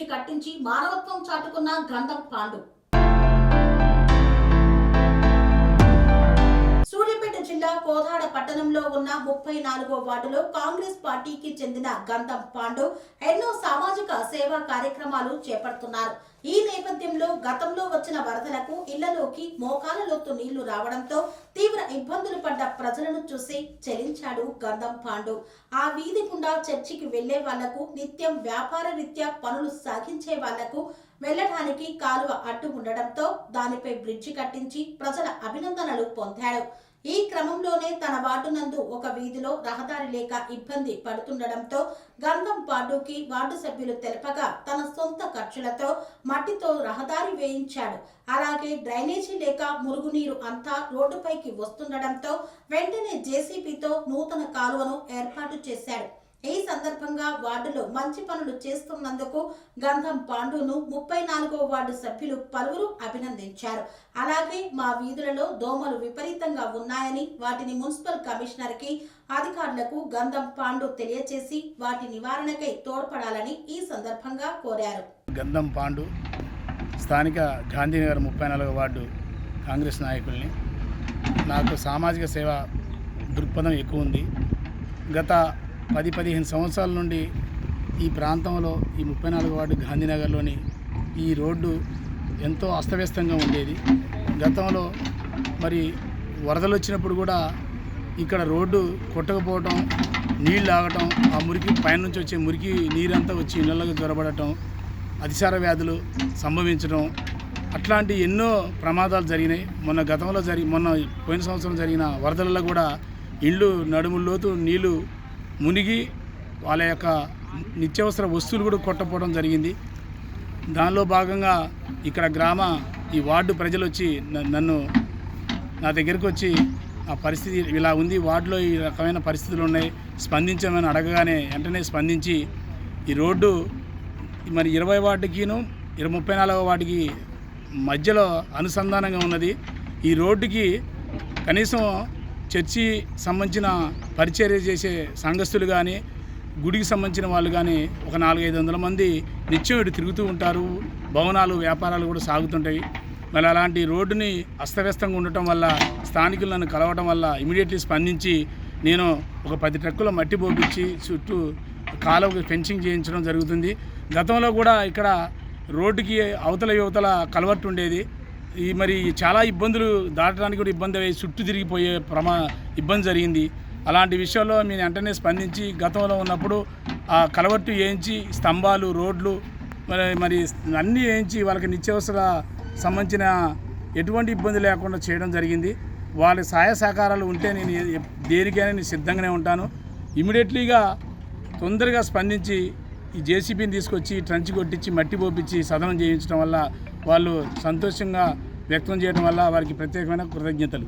Bridge కట్టించి మానవత్వం చాటుకున్న గంధం పాండు. సూర్యాపేట జిల్లా కోదాడ పట్టణంలో ఉన్న 34వ వార్డులో కాంగ్రెస్ పార్టీకి చెందిన గంధం పాండు ఎన్నో సామాజిక సేవా కార్యక్రమాలు చేపడుతున్నారు. ఈ నేపథ్యంలో గతంలో వచ్చిన వరదలకు ఇళ్లలోకి మోకాల లోతు నీళ్లు రావడంతో తీవ్ర ఇబ్బందులు పడ్డ ప్రజలను చూసి చెలించాడు గంధం పాండు. ఆ వీధి గుండా చర్చికి వెళ్లే వాళ్లకు, నిత్యం వ్యాపార రీత్యా పనులు సాగించే వాళ్లకు వెళ్లడానికి కాలువ అడ్డు ఉండడంతో దానిపై బ్రిడ్జి కట్టించి ప్రజల అభినందనలు పొందాడు. ఈ క్రమంలోనే తన వార్డు నందు ఒక వీధిలో రహదారి లేక ఇబ్బంది పడుతుండడంతో గంధం పాండుకి వార్డు సభ్యులు తెలపగా తన సొంత ఖర్చులతో మట్టితో రహదారి వేయించాడు. అలాగే డ్రైనేజీ లేక మురుగునీరు అంతా రోడ్డుపైకి వస్తుండడంతో వెంటనే జేసీబీతో నూతన కాలువను ఏర్పాటు చేశాడు. ఈ సందర్భంగా వార్డులో మంచి పనులు చేస్తున్నందుకు గంధం పాండును 34వ వార్డు సభ్యులు పలువురు అభినందించారు. అలాగే మా వీధులలో దోమలు విపరీతంగా ఉన్నాయని వాటిని మున్సిపల్ కమిషనర్ కి అధికారులకు గంధం పాండు తెలియజేసి వాటి నివారణకై తోడ్పడాలని ఈ సందర్భంగా కోరారు. గంధం పాండు స్థానిక గాంధీనగర్ 34వ వార్డు కాంగ్రెస్ నాయకుల్ని. నాకు సామాజిక సేవ దృక్పథం ఎక్కువ ఉంది. గత 10-15 సంవత్సరాల నుండి ఈ ప్రాంతంలో ఈ 34వ వార్డు గాంధీనగర్లోని ఈ రోడ్డు ఎంతో అస్తవ్యస్తంగా ఉండేది. గతంలో మరి వరదలు వచ్చినప్పుడు కూడా ఇక్కడ రోడ్డు కొట్టకపోవటం, నీళ్ళు ఆగటం, ఆ మురికి పైనుంచి వచ్చే మురికి నీరంతా వచ్చి ఇళ్లలోకి జ్వరబడటం, అతిసార వ్యాధులు సంభవించడం, అట్లాంటి ఎన్నో ప్రమాదాలు జరిగినాయి. మొన్న పోయిన సంవత్సరం జరిగిన వరదలలో కూడా ఇళ్ళు నడుముల్లోతు నీళ్లు మునిగి వాళ్ళ యొక్క నిత్యావసర వస్తువులు కూడా కొట్టపోవడం జరిగింది. దానిలో భాగంగా ఇక్కడ ఈ వార్డు ప్రజలు వచ్చి నా దగ్గరికి వచ్చి ఆ పరిస్థితి ఇలా ఉంది, వార్డులో ఈ రకమైన పరిస్థితులు ఉన్నాయి, స్పందించమని అడగగానే వెంటనే స్పందించి ఈ రోడ్డు మరి 20వ వార్డుకిను 34వ వార్డుకి మధ్యలో అనుసంధానంగా ఉన్నది. ఈ రోడ్డుకి కనీసం చర్చి సంబంధించిన పరిచర్య చేసే సంఘస్థులు కానీ, గుడికి సంబంధించిన వాళ్ళు కానీ ఒక 400-500 మంది నిత్యం ఇటు తిరుగుతూ ఉంటారు. భవనాలు, వ్యాపారాలు కూడా సాగుతుంటాయి. మరి అలాంటి రోడ్డుని అస్తవ్యస్తంగా ఉండటం వల్ల స్థానికులు నన్ను కలవటం వల్ల ఇమీడియట్లీ స్పందించి నేను ఒక 10 ట్రక్కుల మట్టి పోపించి చుట్టూ కాలువకి ఫెన్సింగ్ చేయించడం జరుగుతుంది. గతంలో కూడా ఇక్కడ రోడ్డుకి అవతల యువతల కలవట్టు ఉండేది. మరి చాలా ఇబ్బందులు దాటడానికి కూడా ఇబ్బంది అయ్యి చుట్టూ తిరిగిపోయే ఇబ్బంది జరిగింది. అలాంటి విషయాల్లో మేము వెంటనే స్పందించి గతంలో ఉన్నప్పుడు ఆ కలవట్టు వేయించి స్తంభాలు, రోడ్లు మరి అన్నీ వేయించి వాళ్ళకి నిత్యావసర సంబంధించిన ఎటువంటి ఇబ్బంది లేకుండా చేయడం జరిగింది. వాళ్ళ సహాయ సహకారాలు ఉంటే నేను దేనికైనా నేను సిద్ధంగానే ఉంటాను. ఇమీడియట్లీగా తొందరగా స్పందించి ఈ జేసీబీని తీసుకొచ్చి ట్రంచ్ కొట్టించి మట్టి పోపించి సదనం చేయించడం వల్ల వాళ్ళు సంతోషంగా వ్యక్తం చేయడం వల్ల వారికి ప్రత్యేకమైన కృతజ్ఞతలు.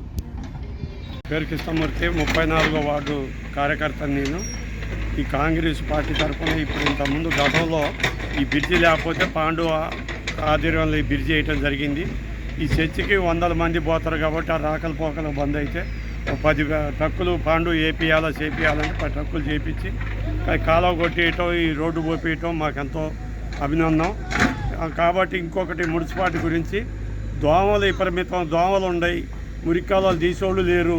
పేరు కృష్ణమూర్తి, 34వ వార్డు కార్యకర్తను నేను. ఈ కాంగ్రెస్ పార్టీ తరఫున ఇప్పుడు ఇంతకుముందు గతంలో ఈ బ్రిడ్జి లేకపోతే పాండు ఆధ్వర్యంలో ఈ బ్రిడ్జి వేయటం జరిగింది. ఈ చర్చికి 100 మంది పోతారు కాబట్టి ఆ రాకల పోకలు బంద్ అయితే 10 ట్రక్కులు పాండు చేపియాలంటే 10 ట్రక్కులు చేపించి కాలువ కొట్టేయటం, ఈ రోడ్డు పోపేయటం మాకెంతో అభినందనం. కాబట్టి ఇంకొకటి మున్సిపాలిటీ గురించి దోమలు విపరీతం దోమలు ఉన్నాయి, మురికాలు తీసేవాళ్ళు లేరు,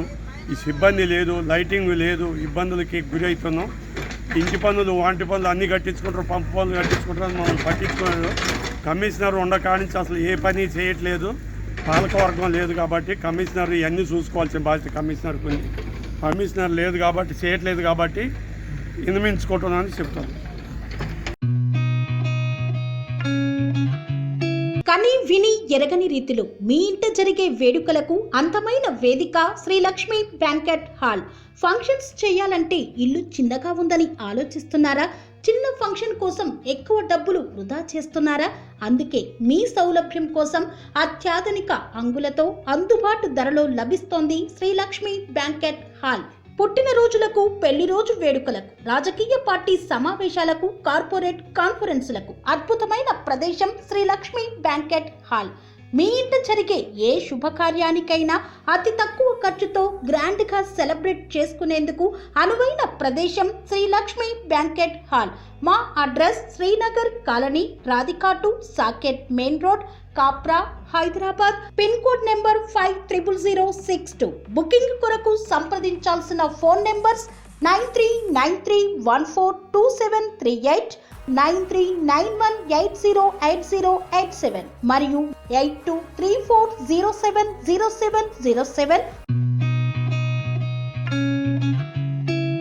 ఈ సిబ్బంది లేదు, లైటింగ్ లేదు, ఇబ్బందులకి గురి అవుతున్నాం. ఇంటి పనులు, వాంటి పనులు అన్నీ కట్టించుకుంటారు, పంపు పనులు కట్టించుకుంటారు, మమ్మల్ని పట్టించుకున్నారు. కమిషనర్ ఉండకాడించి అసలు ఏ పని చేయట్లేదు, పాలకవర్గం లేదు కాబట్టి కమిషనర్ ఇవన్నీ చూసుకోవాల్సిన బాధ్యత కమిషనర్కి ఉంది. కమిషనర్ లేదు కాబట్టి చేయట్లేదు కాబట్టి వినిపించుకుంటున్నానని చెప్తాను. కని విని ఎరగని రీతిలో మీ ఇంట జరిగే వేడుకలకు అందమైన వేదిక Shri Lakshmi banquet hall. Functions చేయాలంటే ఇల్లు చిన్నగా ఉందని ఆలోచిస్తున్నారా? చిన్న ఫంక్షన్ కోసం ఎక్కువ డబ్బులు వృధా చేస్తున్నారా? అందుకే మీ సౌలభ్యం కోసం అత్యాధునిక అంగులతో అందుబాటు ధరలో లభిస్తోంది శ్రీ లక్ష్మి బ్యాంకెట్ హాల్. పుట్టినరోజులకు, పెళ్లి రోజు వేడుకలకు, రాజకీయ పార్టీ సమావేశాలకు, కార్పొరేట్ కాన్ఫరెన్సులకు అద్భుతమైన ప్రదేశం శ్రీ లక్ష్మి బ్యాంకెట్ హాల్. మీ ఇంట జరిగే ఏ శుభకార్యానికైనా అతి తక్కువ ఖర్చుతో గ్రాండ్గా సెలబ్రేట్ చేసుకునేందుకు అనువైన ప్రదేశం శ్రీ లక్ష్మి బ్యాంకెట్ హాల్. మా అడ్రస్ శ్రీనగర్ కాలనీ, రాధికాటు, Saket main road, Kapra, Hyderabad. Pin code number 500062. Booking కొరకు సంప్రదించాల్సిన ఫోన్ నెంబర్స్ 9393142738, 9391808087 మరియు 8234070707.